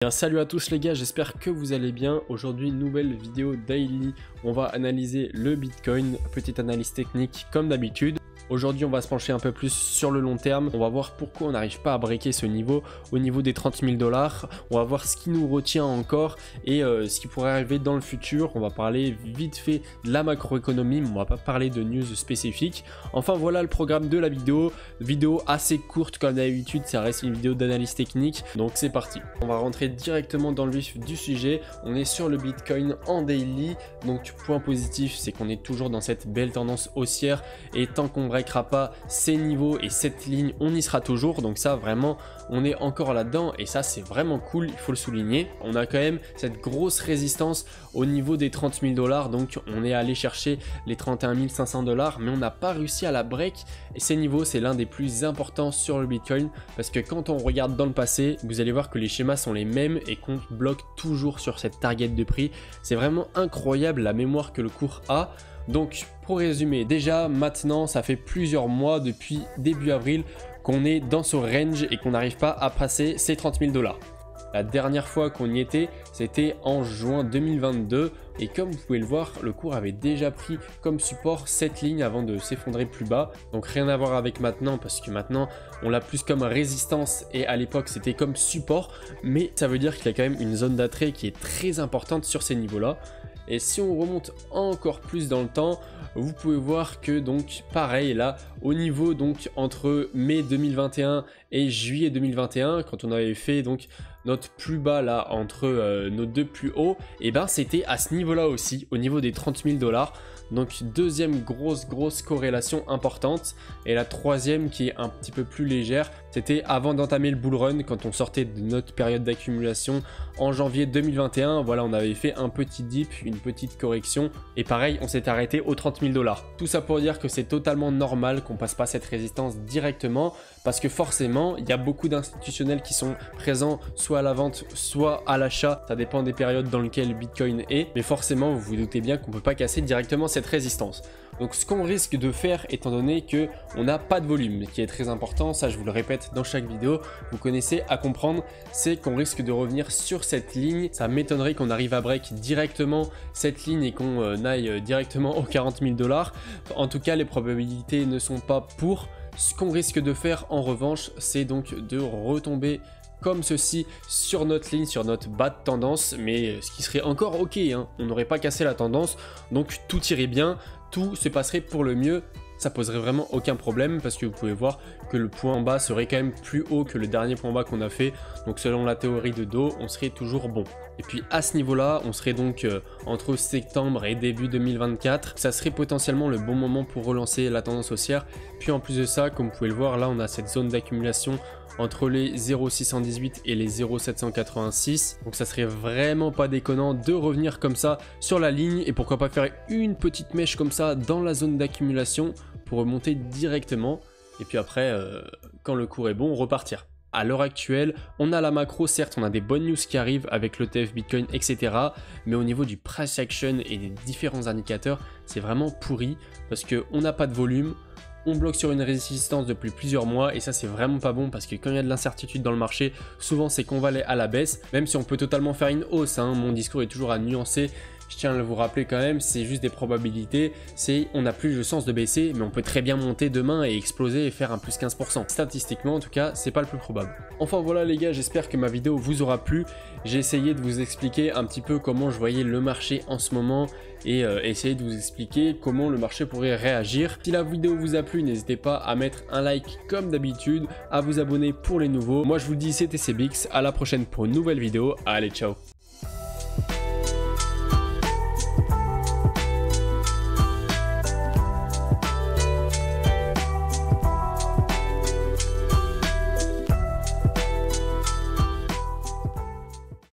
Bien, salut à tous les gars, j'espère que vous allez bien. Aujourd'hui, nouvelle vidéo daily, on va analyser le Bitcoin, petite analyse technique comme d'habitude. Aujourd'hui, on va se pencher un peu plus sur le long terme. On va voir pourquoi on n'arrive pas à breaker ce niveau au niveau des 30 000 $. On va voir ce qui nous retient encore et ce qui pourrait arriver dans le futur. On va parler vite fait de la macroéconomie, mais on va pas parler de news spécifiques. Enfin, voilà le programme de la vidéo. Vidéo assez courte comme d'habitude, ça reste une vidéo d'analyse technique. Donc c'est parti. On va rentrer directement dans le vif du sujet. On est sur le Bitcoin en daily. Donc point positif, c'est qu'on est toujours dans cette belle tendance haussière et tant qu'on breakera pas ces niveaux et cette ligne, on y sera toujours. Donc ça, vraiment, on est encore là-dedans et ça, c'est vraiment cool, il faut le souligner. On a quand même cette grosse résistance au niveau des 30 000 $. Donc on est allé chercher les 31 500 $, mais on n'a pas réussi à la break. Et ces niveaux, c'est l'un des plus importants sur le Bitcoin parce que quand on regarde dans le passé, vous allez voir que les schémas sont les mêmes et qu'on bloque toujours sur cette target de prix. C'est vraiment incroyable la mémoire que le cours a. Donc pour résumer, déjà maintenant ça fait plusieurs mois depuis début avril qu'on est dans ce range et qu'on n'arrive pas à passer ces 30 000 $. La dernière fois qu'on y était, c'était en juin 2022 et comme vous pouvez le voir, le cours avait déjà pris comme support cette ligne avant de s'effondrer plus bas. Donc rien à voir avec maintenant parce que maintenant on l'a plus comme résistance et à l'époque c'était comme support, mais ça veut dire qu'il y a quand même une zone d'attrait qui est très importante sur ces niveaux-là. Et si on remonte encore plus dans le temps, vous pouvez voir que donc pareil là, au niveau donc entre mai 2021 et juillet 2021, quand on avait fait donc notre plus bas là entre nos deux plus hauts, et ben c'était à ce niveau là aussi, au niveau des 30 000 $. Donc deuxième grosse corrélation importante. Et la troisième qui est un petit peu plus légère, c'était avant d'entamer le bull run quand on sortait de notre période d'accumulation en janvier 2021. Voilà, on avait fait un petit dip, une petite correction et pareil, on s'est arrêté aux 30 000 $. Tout ça pour dire que c'est totalement normal qu'on passe pas cette résistance directement parce que forcément, il y a beaucoup d'institutionnels qui sont présents soit à la vente, soit à l'achat. Ça dépend des périodes dans lesquelles Bitcoin est, mais forcément, vous vous doutez bien qu'on peut pas casser directement cette résistance. Donc ce qu'on risque de faire, étant donné que on n'a pas de volume, qui est très important, ça je vous le répète dans chaque vidéo, vous connaissez à comprendre, c'est qu'on risque de revenir sur cette ligne. Ça m'étonnerait qu'on arrive à break directement cette ligne et qu'on aille directement aux 40 000 $. En tout cas, les probabilités ne sont pas pour. Ce qu'on risque de faire en revanche, c'est donc de retomber comme ceci sur notre ligne, sur notre bas de tendance, mais ce qui serait encore ok, hein. On n'aurait pas cassé la tendance, donc tout irait bien, tout se passerait pour le mieux. Ça poserait vraiment aucun problème parce que vous pouvez voir que le point en bas serait quand même plus haut que le dernier point bas qu'on a fait. Donc selon la théorie de Do, on serait toujours bon. Et puis à ce niveau-là, on serait donc entre septembre et début 2024. Ça serait potentiellement le bon moment pour relancer la tendance haussière. Puis en plus de ça, comme vous pouvez le voir, là on a cette zone d'accumulation entre les 0,618 et les 0,786. Donc ça serait vraiment pas déconnant de revenir comme ça sur la ligne et pourquoi pas faire une petite mèche comme ça dans la zone d'accumulation pour remonter directement et puis après quand le cours est bon repartir. À l'heure actuelle, on a la macro, certes on a des bonnes news qui arrivent avec l'ETF Bitcoin etc, mais au niveau du price action et des différents indicateurs, c'est vraiment pourri parce qu'on n'a pas de volume. On bloque sur une résistance depuis plusieurs mois et ça c'est vraiment pas bon parce que quand il y a de l'incertitude dans le marché, souvent c'est qu'on va aller à la baisse, même si on peut totalement faire une hausse, hein. Mon discours est toujours à nuancer. Je tiens à le vous rappeler quand même, c'est juste des probabilités, on n'a plus de chance de baisser, mais on peut très bien monter demain et exploser et faire un plus 15%. Statistiquement en tout cas, c'est pas le plus probable. Enfin voilà les gars, j'espère que ma vidéo vous aura plu. J'ai essayé de vous expliquer un petit peu comment je voyais le marché en ce moment et essayer de vous expliquer comment le marché pourrait réagir. Si la vidéo vous a plu, n'hésitez pas à mettre un like comme d'habitude, à vous abonner pour les nouveaux. Moi je vous dis c'était CBX, à la prochaine pour une nouvelle vidéo, allez ciao.